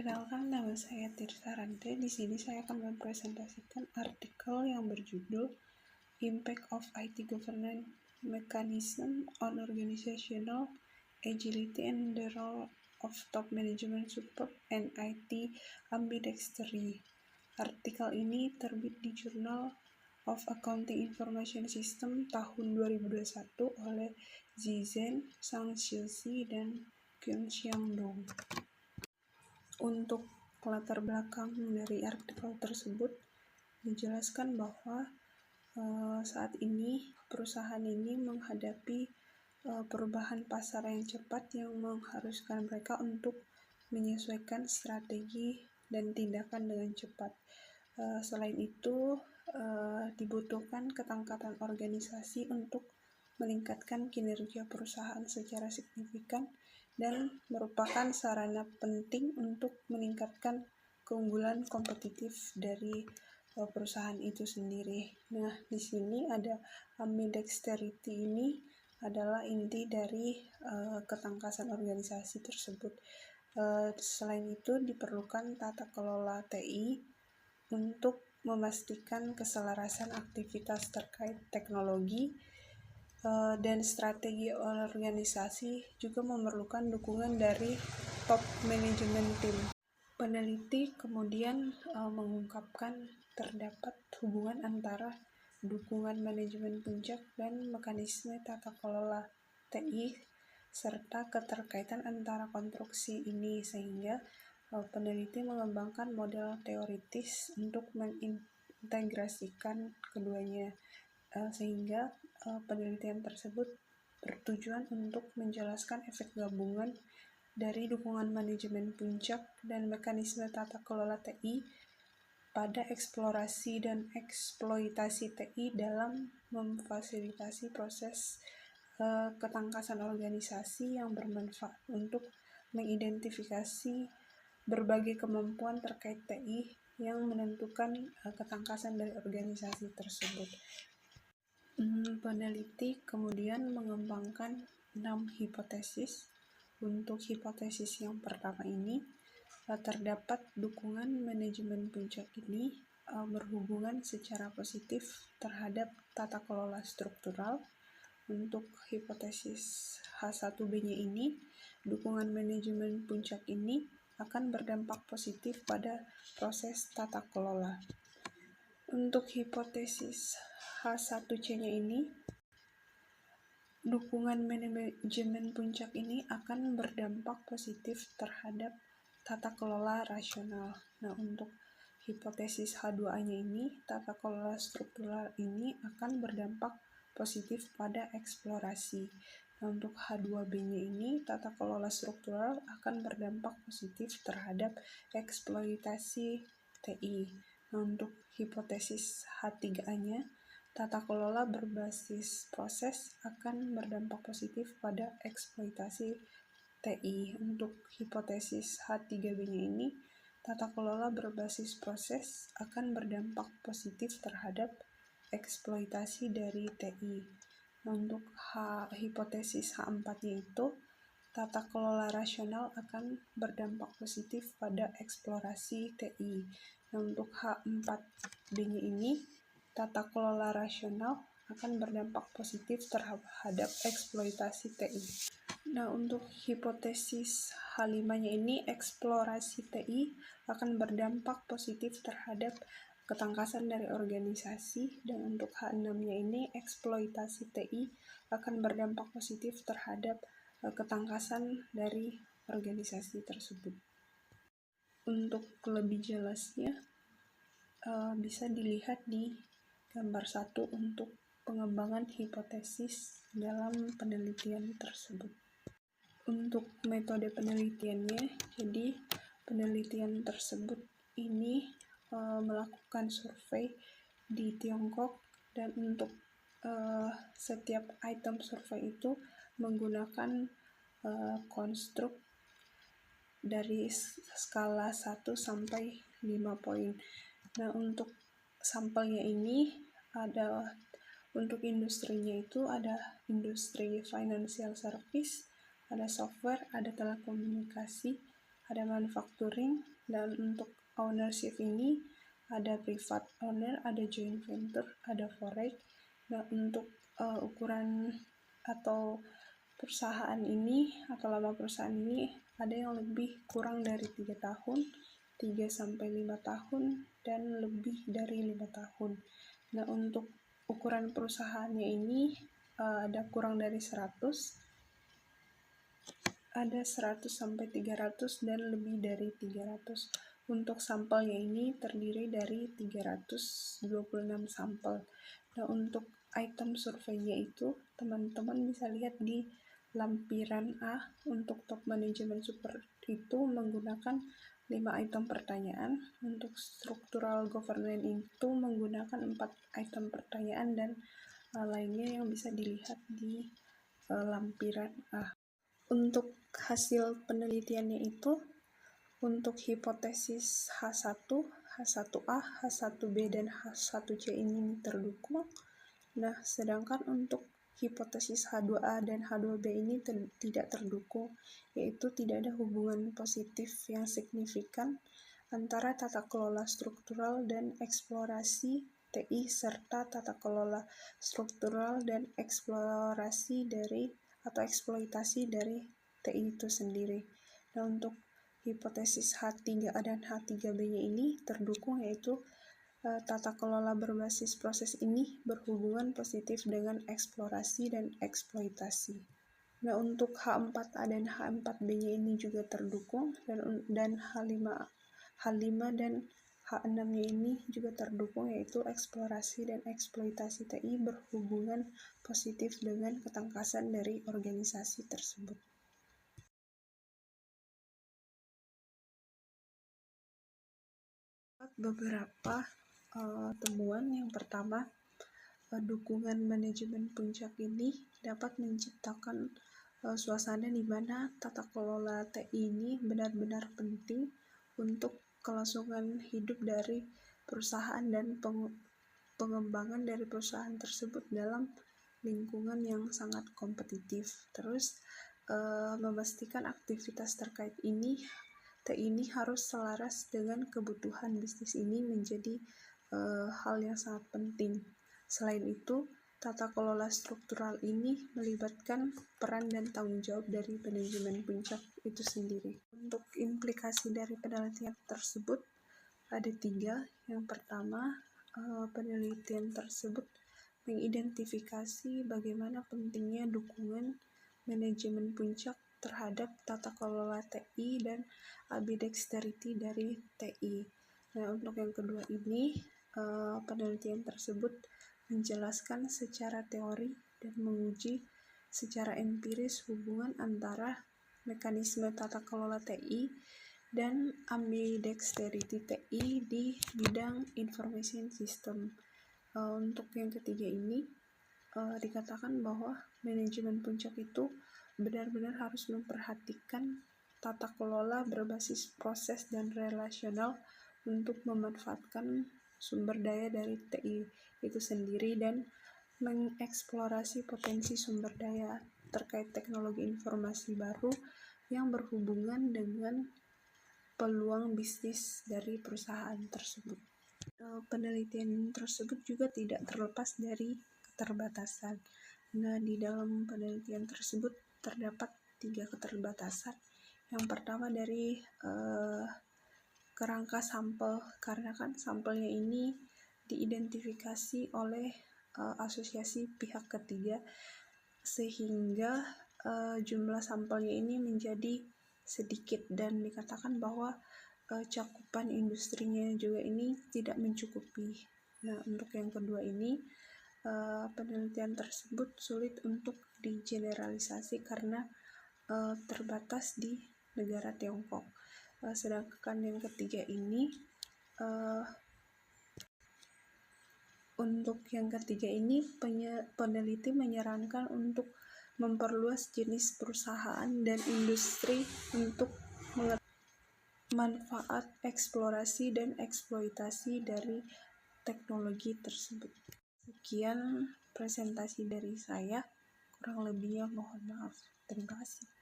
Perkenalkan, nama saya Tirsa Rante. Di sini saya akan mempresentasikan artikel yang berjudul Impact of IT Governance Mechanism on Organizational Agility and the Role of Top Management Support and IT Ambidextery. Artikel ini terbit di Journal of Accounting Information System tahun 2021 oleh Zizhen, Zhang Xiuxi, dan Kyung-Xiang Dong. Untuk latar belakang dari artikel tersebut dijelaskan bahwa saat ini perusahaan ini menghadapi perubahan pasar yang cepat yang mengharuskan mereka untuk menyesuaikan strategi dan tindakan dengan cepat. Selain itu, dibutuhkan ketangkasan organisasi untuk meningkatkan kinerja perusahaan secara signifikan dan merupakan sarana penting untuk meningkatkan keunggulan kompetitif dari perusahaan itu sendiri. Nah, di sini ada ambidexterity ini adalah inti dari ketangkasan organisasi tersebut. Selain itu, diperlukan tata kelola TI untuk memastikan keselarasan aktivitas terkait teknologi dan strategi organisasi, juga memerlukan dukungan dari top manajemen tim. Peneliti kemudian mengungkapkan terdapat hubungan antara dukungan manajemen puncak dan mekanisme tata kelola TI serta keterkaitan antara konstruksi ini, sehingga peneliti mengembangkan model teoritis untuk mengintegrasikan keduanya, sehingga penelitian tersebut bertujuan untuk menjelaskan efek gabungan dari dukungan manajemen puncak dan mekanisme tata kelola TI pada eksplorasi dan eksploitasi TI dalam memfasilitasi proses ketangkasan organisasi yang bermanfaat untuk mengidentifikasi berbagai kemampuan terkait TI yang menentukan ketangkasan dari organisasi tersebut. Peneliti kemudian mengembangkan 6 hipotesis. Untuk hipotesis yang pertama ini, terdapat dukungan manajemen puncak ini berhubungan secara positif terhadap tata kelola struktural. Untuk hipotesis H1B-nya ini, dukungan manajemen puncak ini akan berdampak positif pada proses tata kelola. Untuk hipotesis H1C-nya ini, dukungan manajemen puncak ini akan berdampak positif terhadap tata kelola rasional. Nah, untuk hipotesis H2A-nya ini, tata kelola struktural ini akan berdampak positif pada eksplorasi. Nah, untuk H2B-nya ini, tata kelola struktural akan berdampak positif terhadap eksploitasi TI. Nah, untuk hipotesis H3A-nya, tata kelola berbasis proses akan berdampak positif pada eksploitasi TI. Untuk hipotesis H3B-nya ini, tata kelola berbasis proses akan berdampak positif terhadap eksploitasi dari TI. Nah, untuk hipotesis H4-nya itu, tata kelola rasional akan berdampak positif pada eksplorasi TI. Nah, untuk H4B-nya ini, tata kelola rasional akan berdampak positif terhadap eksploitasi TI. Nah, untuk hipotesis H5-nya ini, eksplorasi TI akan berdampak positif terhadap ketangkasan dari organisasi, dan untuk H6-nya ini, eksploitasi TI akan berdampak positif terhadap ketangkasan dari organisasi tersebut. Untuk lebih jelasnya, bisa dilihat di gambar 1 untuk pengembangan hipotesis dalam penelitian tersebut. Untuk metode penelitiannya, jadi penelitian tersebut ini melakukan survei di Tiongkok, dan untuk setiap item survei itu menggunakan konstruk dari skala 1 sampai 5 poin. Nah, untuk sampelnya ini ada untuk industrinya itu ada industri financial service, ada software, ada telekomunikasi, ada manufacturing, dan untuk ownership ini ada private owner, ada joint venture, ada foreign. Nah, untuk ukuran atau perusahaan ini atau lama perusahaan ini ada yang lebih kurang dari 3 tahun, 3-5 tahun, dan lebih dari 5 tahun. Nah, untuk ukuran perusahaannya ini ada kurang dari 100, ada 100 sampai 300, dan lebih dari 300. Untuk sampelnya ini terdiri dari 326 sampel. Nah, untuk item surveinya itu teman-teman bisa lihat di lampiran A. Untuk top manajemen super itu menggunakan 5 item pertanyaan. Untuk structural governance itu menggunakan 4 item pertanyaan, dan lainnya yang bisa dilihat di lampiran A. Untuk hasil penelitiannya itu, untuk hipotesis H1, H1A, H1B, dan H1C ini terdukung. Nah, sedangkan untuk hipotesis H2A dan H2B ini tidak terdukung, yaitu tidak ada hubungan positif yang signifikan antara tata kelola struktural dan eksplorasi TI serta tata kelola struktural dan eksplorasi dari atau eksploitasi dari TI itu sendiri. Nah, untuk hipotesis H3A dan H3B-nya ini terdukung, yaitu tata kelola berbasis proses ini berhubungan positif dengan eksplorasi dan eksploitasi. Nah, untuk H4A dan H4B-nya ini juga terdukung, dan H5 dan H6-nya ini juga terdukung, yaitu eksplorasi dan eksploitasi TI berhubungan positif dengan ketangkasan dari organisasi tersebut. Beberapa temuan. Yang pertama, dukungan manajemen puncak ini dapat menciptakan suasana di mana tata kelola TI ini benar-benar penting untuk kelangsungan hidup dari perusahaan dan pengembangan dari perusahaan tersebut dalam lingkungan yang sangat kompetitif. Terus memastikan aktivitas terkait ini TI ini harus selaras dengan kebutuhan bisnis ini menjadi hal yang sangat penting. Selain itu, tata kelola struktural ini melibatkan peran dan tanggung jawab dari manajemen puncak itu sendiri. Untuk implikasi dari penelitian tersebut ada 3. Yang pertama, penelitian tersebut mengidentifikasi bagaimana pentingnya dukungan manajemen puncak terhadap tata kelola TI dan ambidexterity dari TI. Nah, untuk yang kedua ini, penelitian tersebut menjelaskan secara teori dan menguji secara empiris hubungan antara mekanisme tata kelola TI dan ambidexterity TI di bidang information system. Untuk yang ketiga ini, dikatakan bahwa manajemen puncak itu benar-benar harus memperhatikan tata kelola berbasis proses dan relasional untuk memanfaatkan sumber daya dari TI itu sendiri dan mengeksplorasi potensi sumber daya terkait teknologi informasi baru yang berhubungan dengan peluang bisnis dari perusahaan tersebut. Penelitian tersebut juga tidak terlepas dari keterbatasan. Nah, di dalam penelitian tersebut terdapat 3 keterbatasan. Yang pertama dari kerangka sampel, karena kan sampelnya ini diidentifikasi oleh asosiasi pihak ketiga, sehingga jumlah sampelnya ini menjadi sedikit, dan dikatakan bahwa cakupan industrinya juga ini tidak mencukupi. Nah, untuk yang kedua ini, penelitian tersebut sulit untuk digeneralisasi karena terbatas di negara Tiongkok. Sedangkan yang ketiga ini, untuk yang ketiga ini peneliti menyarankan untuk memperluas jenis perusahaan dan industri untuk manfaat eksplorasi dan eksploitasi dari teknologi tersebut. Sekian presentasi dari saya, kurang lebihnya mohon maaf. Terima kasih.